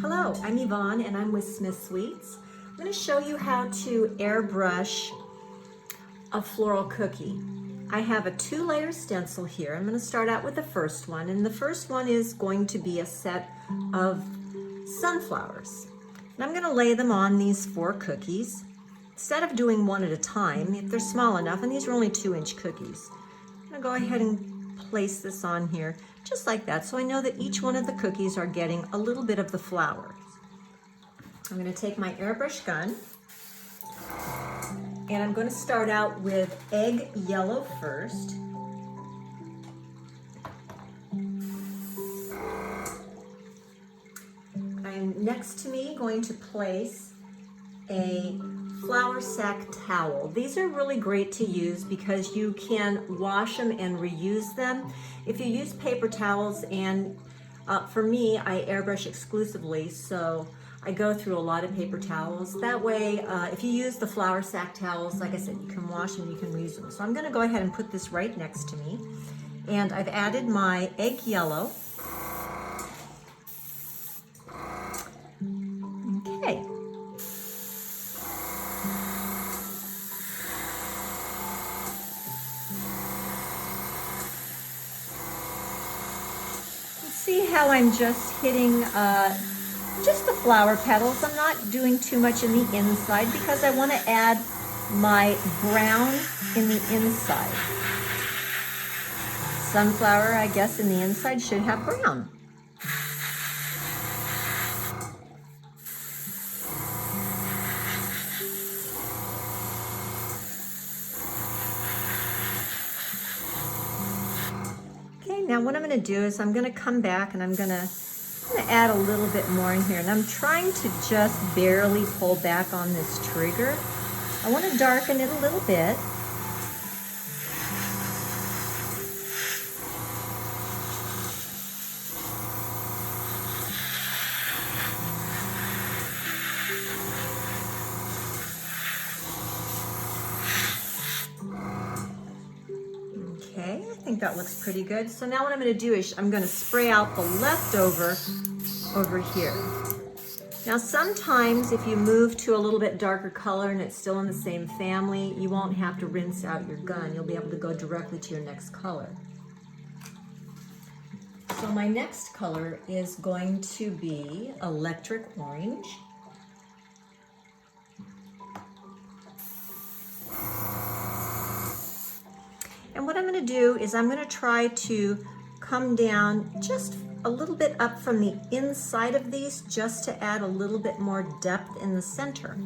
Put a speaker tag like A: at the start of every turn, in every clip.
A: Hello, I'm Yvonne and I'm with Smith Sweets. I'm going to show you how to airbrush a floral cookie. I have a 2-layer stencil here. I'm going to start out with the first one, and the first one is going to be a set of sunflowers. And I'm going to lay them on these 4 cookies. Instead of doing one at a time, if they're small enough, and these are only 2-inch cookies, I'm going to go ahead and place this on here just like that, so I know that each one of the cookies are getting a little bit of the flour. I'm going to take my airbrush gun and I'm going to start out with egg yellow first. I'm next to me going to place a flour sack towel. These are really great to use because you can wash them and reuse them. If you use paper towels, and for me, I airbrush exclusively, so I go through a lot of paper towels. That way, if you use the flour sack towels, like I said, you can wash them, you can reuse them. So I'm gonna go ahead and put this right next to me. And I've added my egg yellow. Okay. See how I'm just hitting just the flower petals. I'm not doing too much in the inside because I want to add my brown in the inside. Sunflower, I guess, in the inside should have brown. Now what I'm going to do is I'm going to come back and I'm going to add a little bit more in here. And I'm trying to just barely pull back on this trigger. I want to darken it a little bit. Okay, I think that looks pretty good. So now what I'm going to do is I'm going to spray out the leftover over here. Now sometimes if you move to a little bit darker color and it's still in the same family, you won't have to rinse out your gun. You'll be able to go directly to your next color. So my next color is going to be electric orange. And what I'm going to do is I'm going to try to come down just a little bit up from the inside of these just to add a little bit more depth in the center.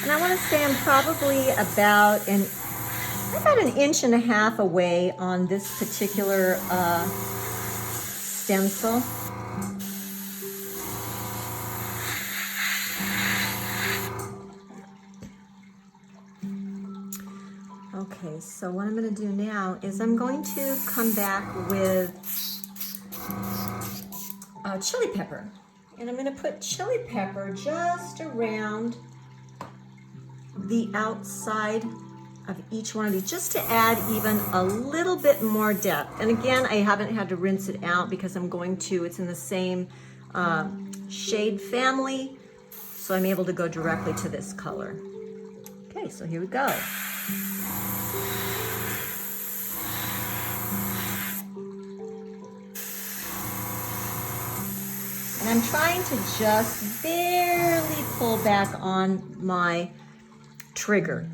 A: And I want to say I'm probably about an 1.5 inches away on this particular stencil. Okay, so what I'm going to do now is I'm going to come back with chili pepper. And I'm going to put chili pepper just around the outside of each one of these, just to add even a little bit more depth. And again, I haven't had to rinse it out because it's in the same shade family, so I'm able to go directly to this color. Okay, so here we go. And I'm trying to just barely pull back on my trigger.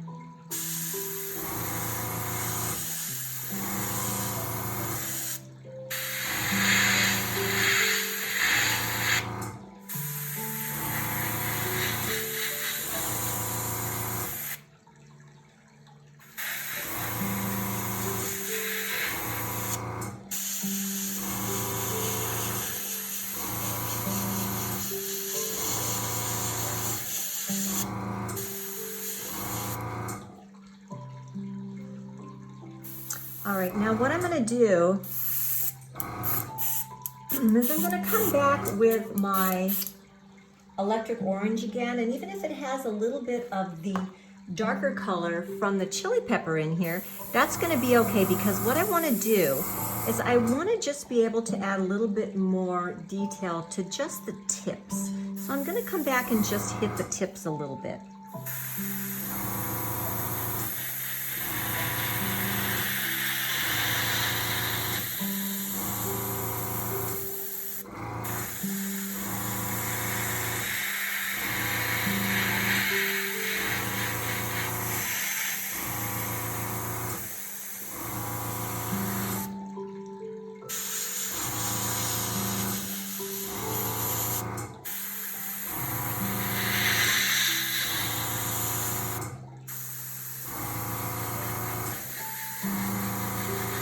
A: All right, now what I'm gonna do is I'm gonna come back with my electric orange again, and even if it has a little bit of the darker color from the chili pepper in here, that's gonna be okay, because what I wanna do is I wanna just be able to add a little bit more detail to just the tips. So I'm gonna come back and just hit the tips a little bit.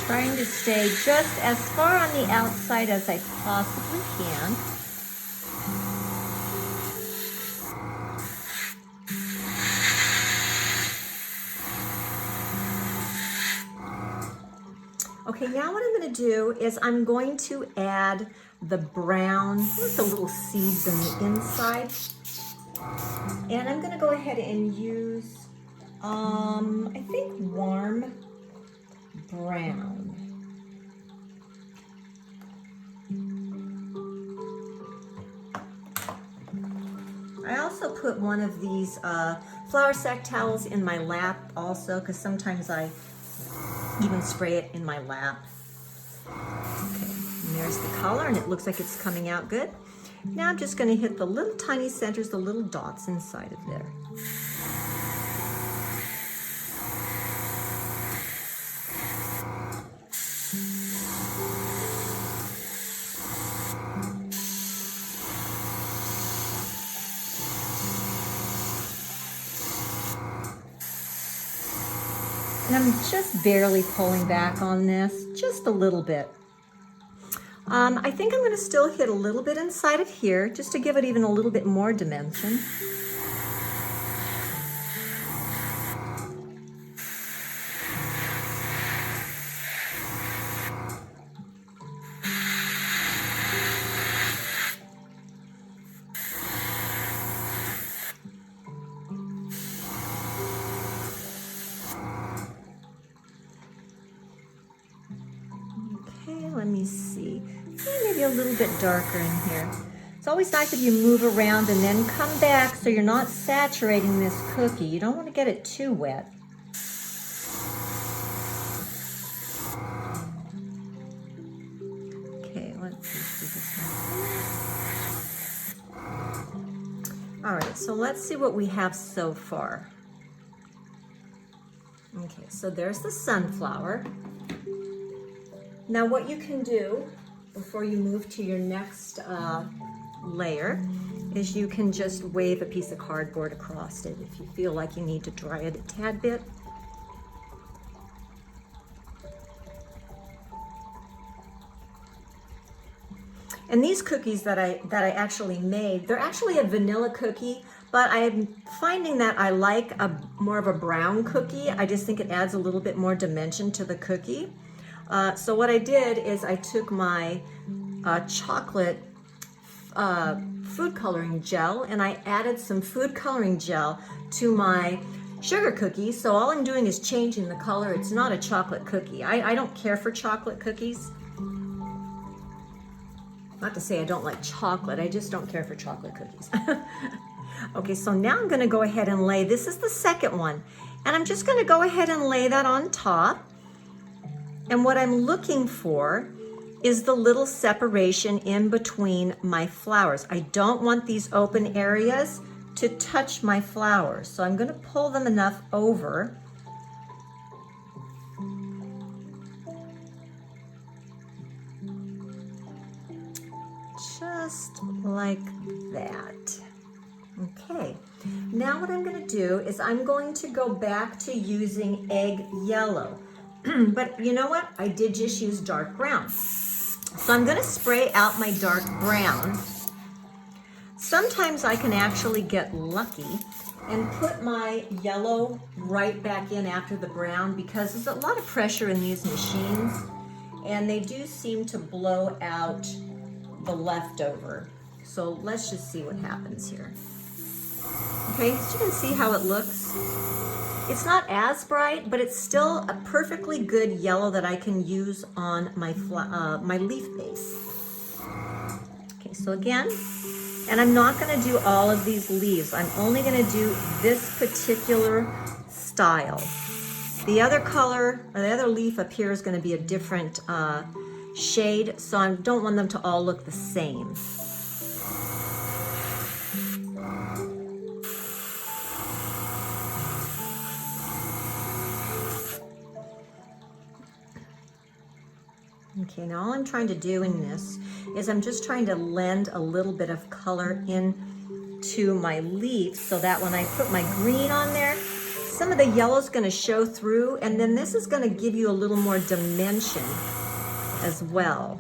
A: Trying to stay just as far on the outside as I possibly can. Okay, now what I'm going to do is I'm going to add the brown with the little seeds on the inside. And I'm going to go ahead and use, I think, warm brown. I also put one of these flour sack towels in my lap also, because sometimes I even spray it in my lap. Okay, and there's the color, and it looks like it's coming out good. Now I'm just going to hit the little tiny centers, the little dots inside of there. And I'm just barely pulling back on this, just a little bit. I think I'm going to still hit a little bit inside of here, just to give it even a little bit more dimension. Let me see, maybe a little bit darker in here. It's always nice if you move around and then come back so you're not saturating this cookie. You don't want to get it too wet. Okay, let's see this one. All right, so let's see what we have so far. Okay, so there's the sunflower. Now what you can do before you move to your next layer is you can just wave a piece of cardboard across it if you feel like you need to dry it a tad bit. And these cookies that I actually made, they're actually a vanilla cookie, but I'm finding that I like more of a brown cookie. I just think it adds a little bit more dimension to the cookie. So what I did is I took my chocolate food coloring gel, and I added some food coloring gel to my sugar cookie. So all I'm doing is changing the color. It's not a chocolate cookie. I don't care for chocolate cookies. Not to say I don't like chocolate, I just don't care for chocolate cookies. Okay, so now I'm gonna go ahead and lay, this is the second one, and I'm just gonna go ahead and lay that on top. And what I'm looking for is the little separation in between my flowers. I don't want these open areas to touch my flowers. So I'm gonna pull them enough over. Just like that. Okay, now what I'm gonna do is I'm going to go back to using egg yellow. But you know what? I did just use dark brown. So I'm gonna spray out my dark brown. sometimes I can actually get lucky and put my yellow right back in after the brown, because there's a lot of pressure in these machines and they do seem to blow out the leftover. So let's just see what happens here. Okay, so you can see how it looks. It's not as bright, but it's still a perfectly good yellow that I can use on my my leaf base. Okay, so again, and I'm not going to do all of these leaves. I'm only going to do this particular style. The other color, or the other leaf up here is going to be a different shade, so I don't want them to all look the same. Okay, now all I'm trying to do in this is I'm just trying to lend a little bit of color into my leaf so that when I put my green on there, some of the yellow is going to show through, and then this is going to give you a little more dimension as well.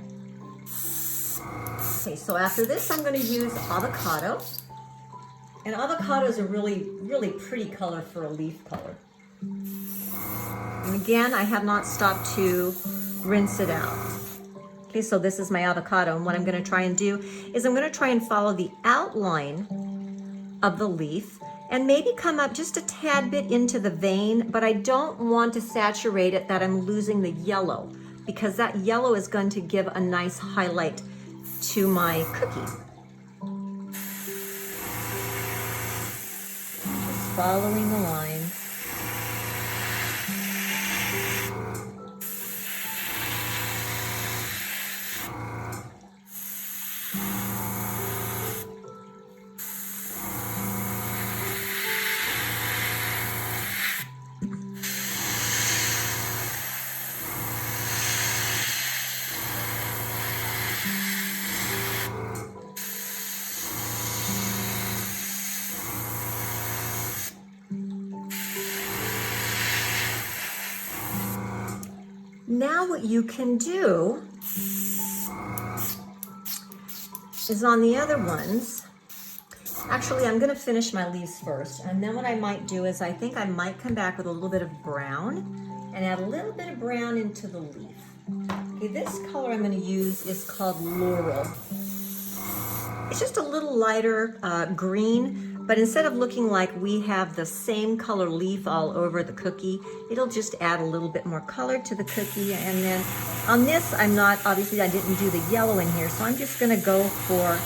A: Okay, so after this I'm going to use avocado. And avocado is a really, really pretty color for a leaf color. And again, I have not stopped to rinse it out. Okay, so this is my avocado, and what I'm going to try and do is I'm going to try and follow the outline of the leaf and maybe come up just a tad bit into the vein, but I don't want to saturate it that I'm losing the yellow, because that yellow is going to give a nice highlight to my cookie. Just following the line. Now what you can do is on the other ones, actually I'm going to finish my leaves first, and then what I might do is I think I might come back with a little bit of brown and add a little bit of brown into the leaf. Okay, this color I'm going to use is called Laurel. It's just a little lighter green, but instead of looking like we have the same color leaf all over the cookie, it'll just add a little bit more color to the cookie. And then on this, obviously I didn't do the yellow in here, so I'm just gonna go for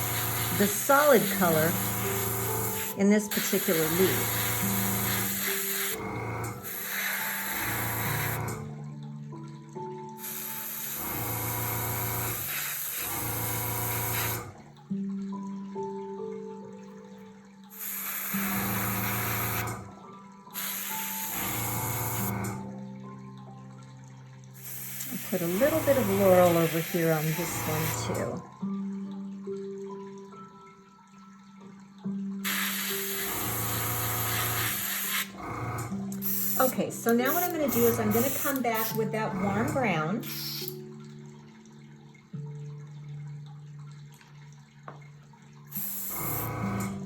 A: the solid color in this particular leaf. Put a little bit of laurel over here on this one too. Okay, so now what I'm going to do is I'm going to come back with that warm brown.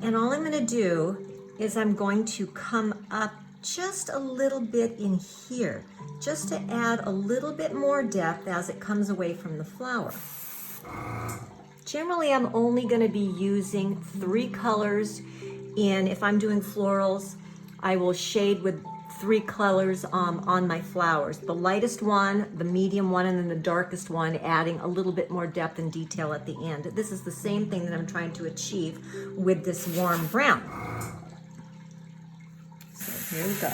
A: And all I'm going to do is I'm going to come up just a little bit in here, just to add a little bit more depth as it comes away from the flower. Generally, I'm only going to be using 3 colors if I'm doing florals, I will shade with 3 colors on my flowers. The lightest one, the medium one, and then the darkest one, adding a little bit more depth and detail at the end. This is the same thing that I'm trying to achieve with this warm brown. So here we go.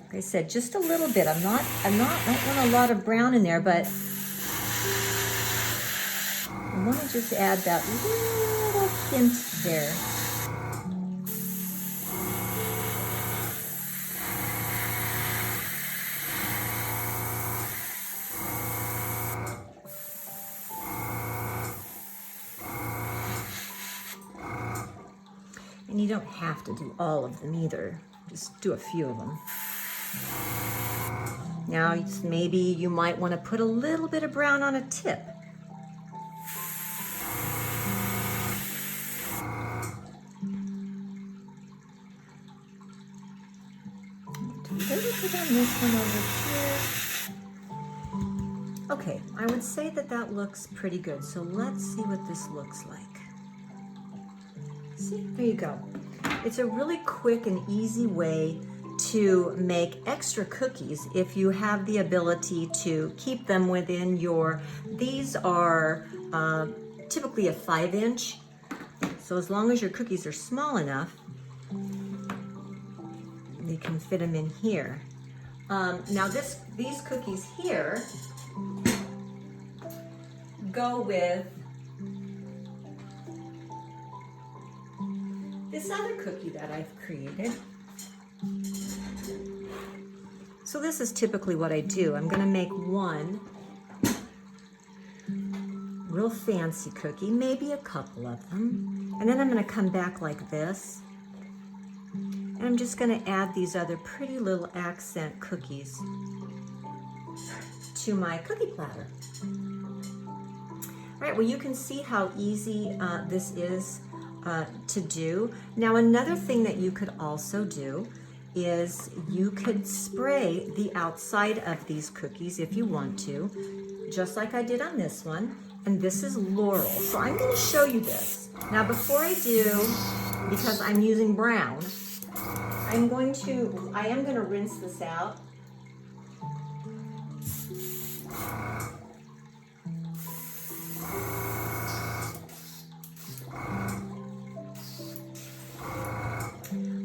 A: Like I said, just a little bit. I don't want a lot of brown in there, but I want to just add that little hint there. And you don't have to do all of them either. Just do a few of them. Now, maybe you might want to put a little bit of brown on a tip. it on this one over here. Okay, I would say that that looks pretty good. So let's see what this looks like. See, there you go. It's a really quick and easy way to make extra cookies if you have the ability to keep them within your, these are typically a 5-inch. So as long as your cookies are small enough, you can fit them in here. Now these cookies here go with this other cookie that I've created. So this is typically what I do. I'm going to make one real fancy cookie, maybe a couple of them, and then I'm going to come back like this, and I'm just going to add these other pretty little accent cookies to my cookie platter. All right, well, you can see how easy this is to do. Now, another thing that you could also do is you could spray the outside of these cookies if you want to, just like I did on this one. And this is Laurel. So I'm going to show you this. Now, before I do, because I'm using brown, I am going to rinse this out.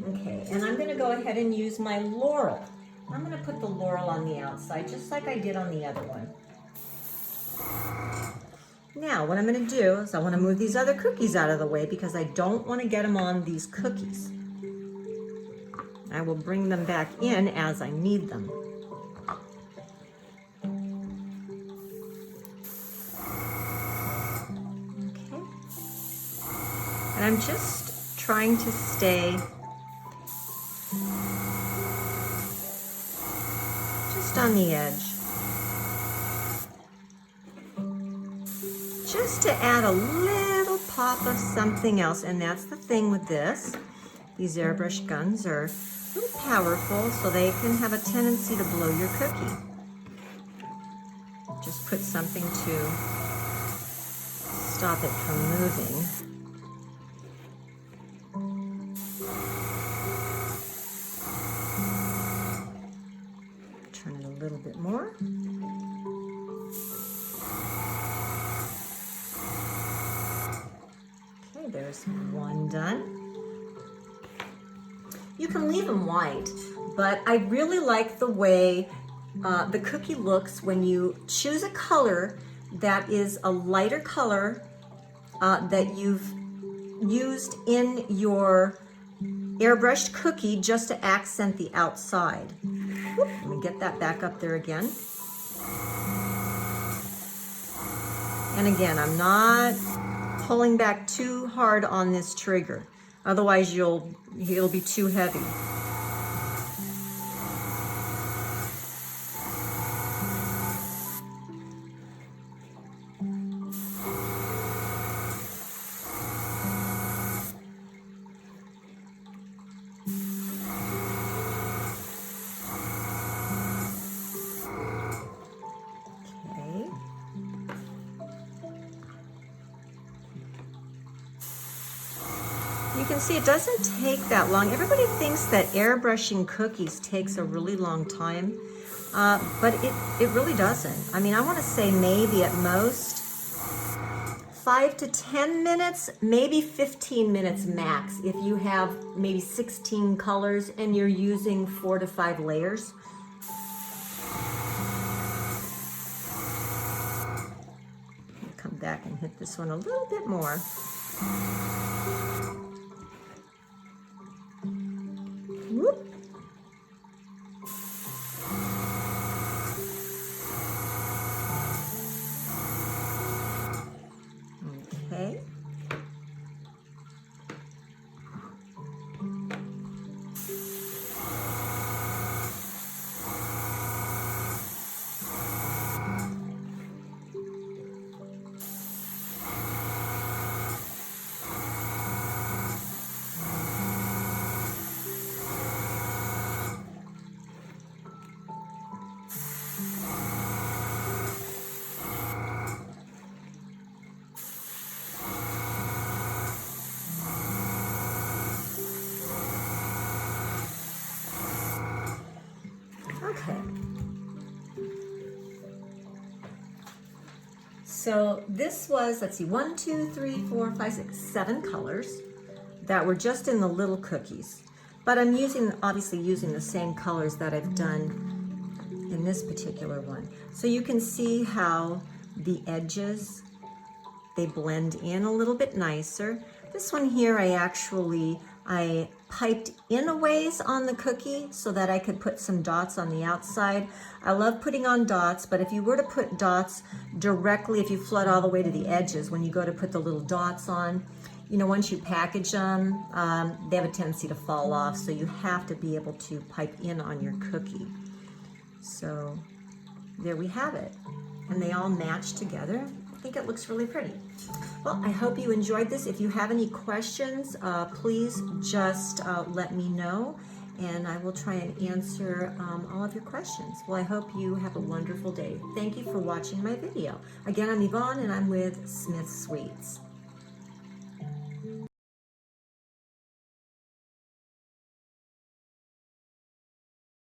A: Okay, and I'm going to go ahead and use my Laurel. I'm going to put the Laurel on the outside, just like I did on the other one. Now, what I'm going to do is I want to move these other cookies out of the way because I don't want to get them on these cookies. I will bring them back in as I need them. Okay. And I'm just trying to stay just on the edge. Just to add a little pop of something else. And that's the thing with this. These airbrush guns are a little powerful, so they can have a tendency to blow your cookie. Just put something to stop it from moving. Turn it a little bit more. Okay, there's one done. You can leave them white, but I really like the way the cookie looks when you choose a color that is a lighter color that you've used in your airbrushed cookie just to accent the outside. Whoop, let me get that back up there again. And again, I'm not pulling back too hard on this trigger. Otherwise, it'll be too heavy. You can see it doesn't take that long. Everybody thinks that airbrushing cookies takes a really long time, but it really doesn't. I mean, I want to say maybe at most 5 to 10 minutes, maybe 15 minutes max if you have maybe 16 colors and you're using 4 to 5 layers. Come back and hit this one a little bit more. Whoop. Okay. So this was, let's see, 1, 2, 3, 4, 5, 6, 7 colors that were just in the little cookies. But I'm obviously using the same colors that I've done in this particular one. So you can see how the edges, they blend in a little bit nicer. This one here, I piped in a ways on the cookie so that I could put some dots on the outside. I love putting on dots, but if you were to put dots directly, if you flood all the way to the edges, when you go to put the little dots on, you know, once you package them, they have a tendency to fall off, so you have to be able to pipe in on your cookie. So there we have it. And they all match together. I think it looks really pretty. Well, I hope you enjoyed this. If you have any questions, please just let me know, and I will try and answer all of your questions. Well, I hope you have a wonderful day. Thank you for watching my video. Again, I'm Yvonne, and I'm with Smith Sweets.